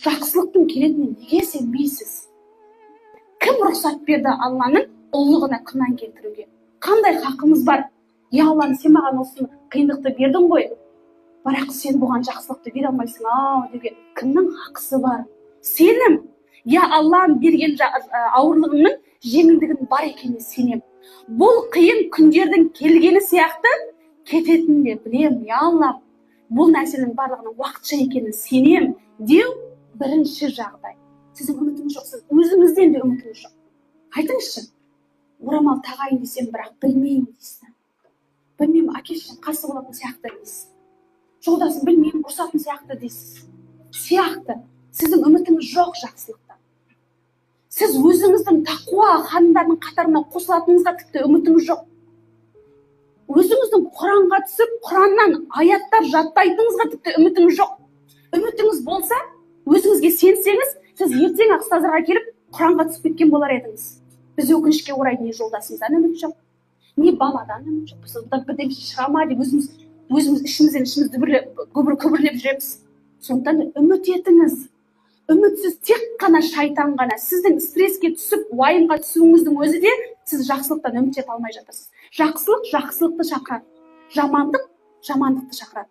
жақсылықтың келетініне неге сенбейсіз? Кім рұқсат берді Алланың ұлылығына күмән келтіруге? Қандай хақымыз бар? Я Алла, сен маған осы қиындықты бердің ғой, бірақ сен бұған жақсылықты бере алмайсың деуге кімнің хақысы бар? Сенім. Я Алла берген ауырлығының жеңілдігінің бар екеніне сенем. Бұл қиын күндердің келгені сияқты кететінін де білем. Я Алла, бұл нәрсенің барлығының уақытша екенін сенем деу бірінші жағдай. Сіздің үмітіңіз жоқ, сіз өзіңізден де үмітіңіз жоқ. Айтыңызшы, орамал тағайын десем, бірақ білмеймін дейсіз. Білмеймін, әкешім қарсы болатын сияқты дейсіз. Жолдасын білмеймін, ұрсатын сияқты дейсіз. Сияқты. Сіздің үмітіңіз жоқ жақсылықта. Сіз өзіңіздің тақуа ханымдарының қатарына қосылатыныңызға тіпті үмітіңіз жоқ. Өзіңіздің Құранға түсіп, Құраннан аяттар жаттайтыныңызға тіпті үмітіңіз жоқ. Үмітіңіз болса, өзіңізге сенсеңіз, сіз ертең ұстаздарға келіп, Құранға түсіп кеткен болар едіңіз. Біз өкінішке орай не жолдасымыздан үміт жоқ, не баладан үміт жоқ. Біз бірдеңе шыға ма деп өзіміз ішімізден күбірлеп жүреміз. Сондықтан үміт етіңіз. Үмітсіз тек қана шайтан ғана. Сіздің стресске түсіп, уайымға түсуіңіздің өзі де сіз жақсылықтан үміт ете алмай жатырсыз. Жақсылық жақсылықты шақырады. Жамандық жамандықты шақырады.